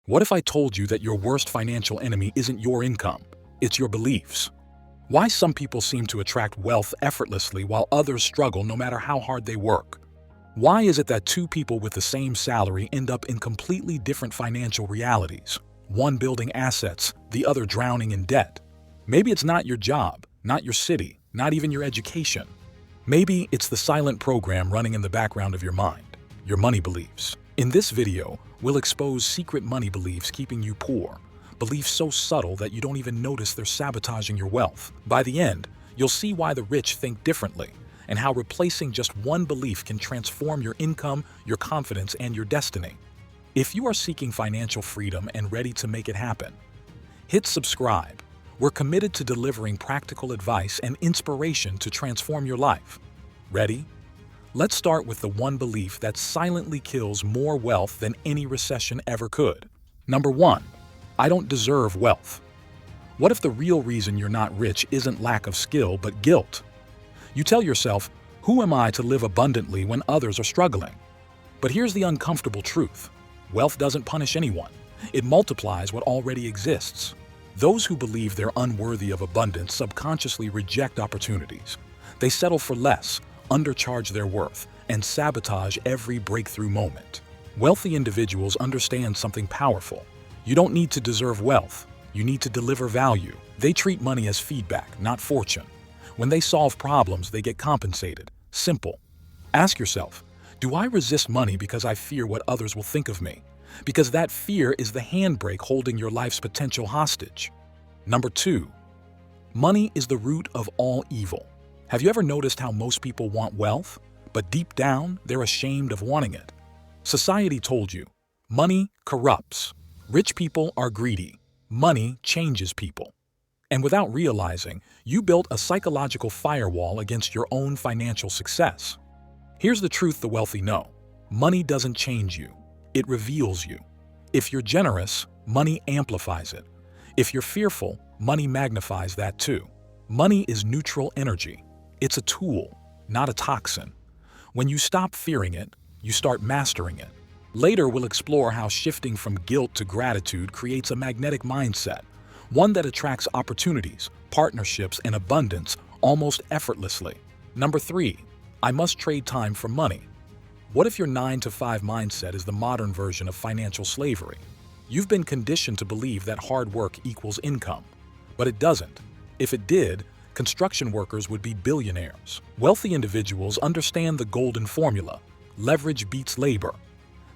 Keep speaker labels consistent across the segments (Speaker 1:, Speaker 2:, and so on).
Speaker 1: What if I told you that your worst financial enemy isn't your income, it's your beliefs? Why some people seem to attract wealth effortlessly while others struggle no matter how hard they work? Why is it that two people with the same salary end up in completely different financial realities? One building assets, the other drowning in debt. Maybe it's not your job, not your city, not even your education. Maybe it's the silent program running in the background of your mind, your money beliefs. In this video, we'll expose secret money beliefs keeping you poor, beliefs so subtle that you don't even notice they're sabotaging your wealth. By the end, you'll see why the rich think differently and how replacing just one belief can transform your income, your confidence, and your destiny. If you are seeking financial freedom and ready to make it happen, hit subscribe. We're committed to delivering practical advice and inspiration to transform your life. Ready? Let's start with the one belief that silently kills more wealth than any recession ever could. Number 1. I don't deserve wealth. What if the real reason you're not rich isn't lack of skill but guilt? You tell yourself, who am I to live abundantly when others are struggling? But here's the uncomfortable truth. Wealth doesn't punish anyone. It multiplies what already exists. Those who believe they're unworthy of abundance subconsciously reject opportunities. They settle for less, undercharge their worth, and sabotage every breakthrough moment. Wealthy individuals understand something powerful. You don't need to deserve wealth. You need to deliver value. They treat money as feedback, not fortune. When they solve problems, they get compensated. Simple. Ask yourself, do I resist money because I fear what others will think of me? Because that fear is the handbrake holding your life's potential hostage. Number 2. Money is the root of all evil. Have you ever noticed how most people want wealth, but deep down, they're ashamed of wanting it? Society told you, money corrupts. Rich people are greedy. Money changes people. And without realizing, you built a psychological firewall against your own financial success. Here's the truth the wealthy know. Money doesn't change you. It reveals you. If you're generous, money amplifies it. If you're fearful, money magnifies that too. Money is neutral energy. It's a tool, not a toxin. When you stop fearing it, you start mastering it. Later, we'll explore how shifting from guilt to gratitude creates a magnetic mindset, one that attracts opportunities, partnerships, and abundance almost effortlessly. Number 3. I must trade time for money. What if your 9-to-5 mindset is the modern version of financial slavery? You've been conditioned to believe that hard work equals income. But it doesn't. If it did, construction workers would be billionaires. Wealthy individuals understand the golden formula: leverage beats labor.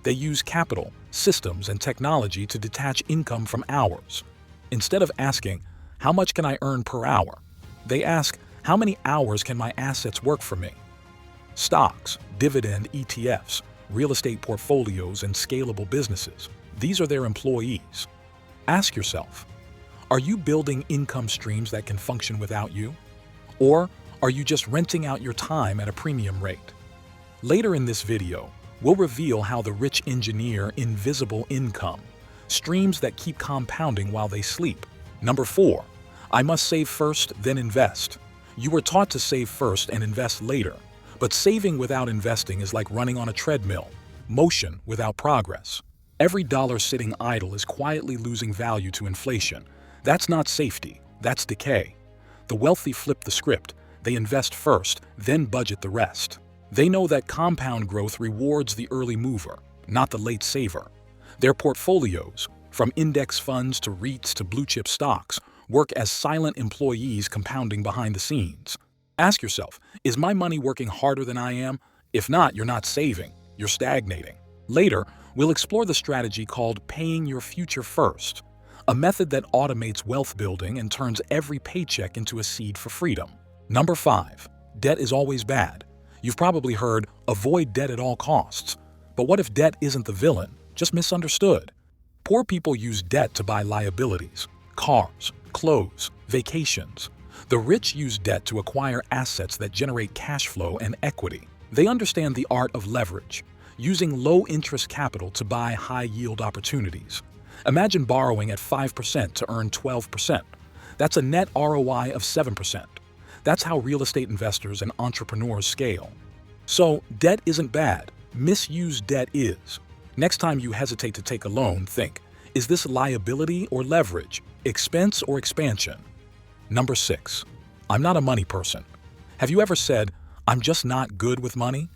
Speaker 1: They use capital, systems, and technology to detach income from hours. Instead of asking, how much can I earn per hour? They ask, how many hours can my assets work for me? Stocks, dividend ETFs, real estate portfolios, and scalable businesses. These are their employees. Ask yourself, are you building income streams that can function without you? Or are you just renting out your time at a premium rate? Later in this video, we'll reveal how the rich engineer invisible income, streams that keep compounding while they sleep. Number 4. I must save first, then invest. You were taught to save first and invest later. But saving without investing is like running on a treadmill, motion without progress. Every dollar sitting idle is quietly losing value to inflation. That's not safety, that's decay. The wealthy flip the script. They invest first, then budget the rest. They know that compound growth rewards the early mover, not the late saver. Their portfolios, from index funds to REITs to blue-chip stocks, work as silent employees compounding behind the scenes. Ask yourself, is my money working harder than I am? If not, you're not saving, you're stagnating. Later, we'll explore the strategy called paying your future first, a method that automates wealth building and turns every paycheck into a seed for freedom. Number 5. Debt is always bad. You've probably heard, avoid debt at all costs. But what if debt isn't the villain, just misunderstood? Poor people use debt to buy liabilities, cars, clothes, vacations. The rich use debt to acquire assets that generate cash flow and equity. They understand the art of leverage, using low-interest capital to buy high-yield opportunities. Imagine borrowing at 5% to earn 12%. That's a net ROI of 7%. That's how real estate investors and entrepreneurs scale. So, debt isn't bad. Misused debt is. Next time you hesitate to take a loan, think, Is this liability or leverage, expense or expansion? Number 6. I'm not a money person. Have you ever said, "I'm just not good with money"?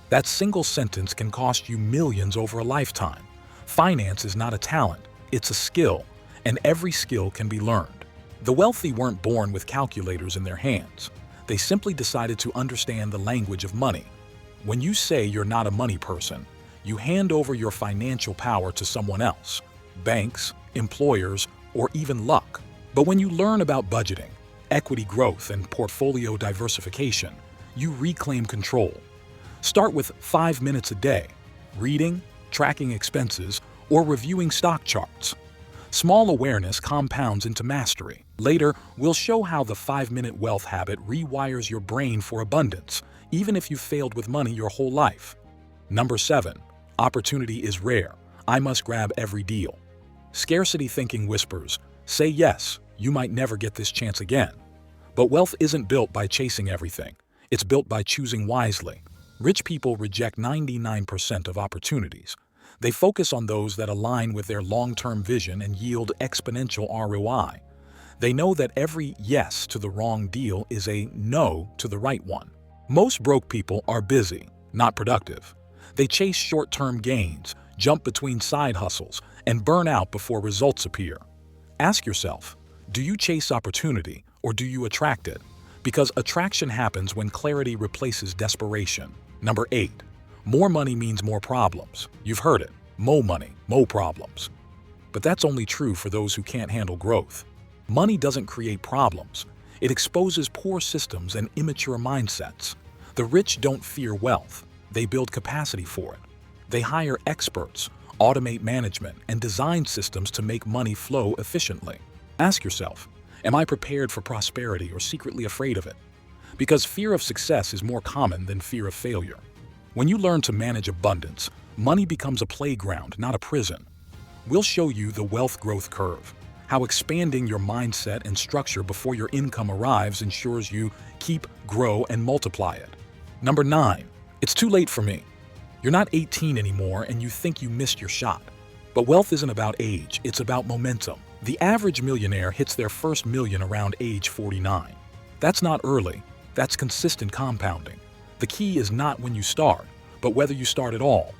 Speaker 1: That single sentence can cost you millions over a lifetime. Finance is not a talent, it's a skill, and every skill can be learned. The wealthy weren't born with calculators in their hands. They simply decided to understand the language of money. When you say you're not a money person, you hand over your financial power to someone else, banks, employers, or even luck. But when you learn about budgeting, equity growth, and portfolio diversification, you reclaim control. Start with 5 minutes a day, reading, tracking expenses, or reviewing stock charts. Small awareness compounds into mastery. Later, we'll show how the 5-minute wealth habit rewires your brain for abundance, even if you've failed with money your whole life. Number 7. Opportunity is rare. I must grab every deal. Scarcity thinking whispers, "Say yes, you might never get this chance again." But wealth isn't built by chasing everything. It's built by choosing wisely. Rich people reject 99% of opportunities. They focus on those that align with their long-term vision and yield exponential ROI. They know that every yes to the wrong deal is a no to the right one. Most broke people are busy, not productive. They chase short-term gains, jump between side hustles, and burn out before results appear. Ask yourself, do you chase opportunity or do you attract it? Because attraction happens when clarity replaces desperation. Number 8. More money means more problems. You've heard it. Mo money, mo problems. But that's only true for those who can't handle growth. Money doesn't create problems. It exposes poor systems and immature mindsets. The rich don't fear wealth. They build capacity for it. They hire experts, automate management, and design systems to make money flow efficiently. Ask yourself, am I prepared for prosperity or secretly afraid of it? Because fear of success is more common than fear of failure. When you learn to manage abundance, money becomes a playground, not a prison. We'll show you the wealth growth curve, how expanding your mindset and structure before your income arrives ensures you keep, grow, and multiply it. Number 9. It's too late for me. You're not 18 anymore and you think you missed your shot. But wealth isn't about age, it's about momentum. The average millionaire hits their first million around age 49. That's not early, that's consistent compounding. The key is not when you start, but whether you start at all.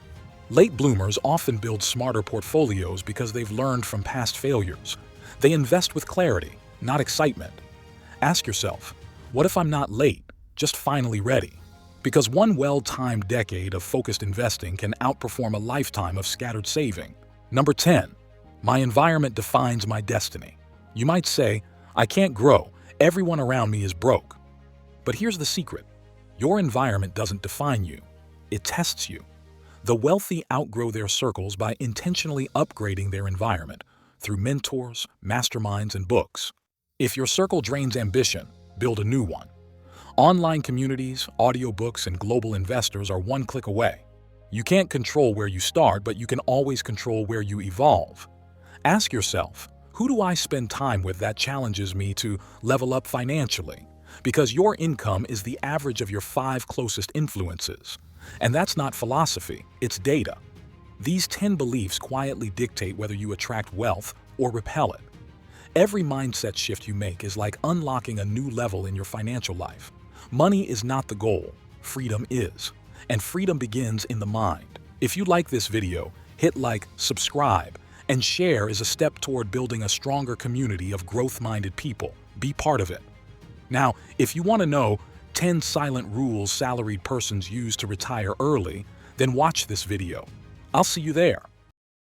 Speaker 1: Late bloomers often build smarter portfolios because they've learned from past failures. They invest with clarity, not excitement. Ask yourself, what if I'm not late, just finally ready? Because one well-timed decade of focused investing can outperform a lifetime of scattered saving. Number 10. My environment defines my destiny. You might say, I can't grow, everyone around me is broke. But here's the secret. Your environment doesn't define you, it tests you. The wealthy outgrow their circles by intentionally upgrading their environment through mentors, masterminds, and books. If your circle drains ambition, build a new one. Online communities, audiobooks, and global investors are one click away. You can't control where you start, but you can always control where you evolve. Ask yourself, who do I spend time with that challenges me to level up financially? Because your income is the average of your 5 closest influences. And that's not philosophy, it's data. These 10 beliefs quietly dictate whether you attract wealth or repel it. Every mindset shift you make is like unlocking a new level in your financial life. Money is not the goal, freedom is. And freedom begins in the mind. If you like this video, hit like, subscribe, and share is a step toward building a stronger community of growth-minded people. Be part of it. Now, if you want to know 10 silent rules salaried persons use to retire early, then watch this video. I'll see you there.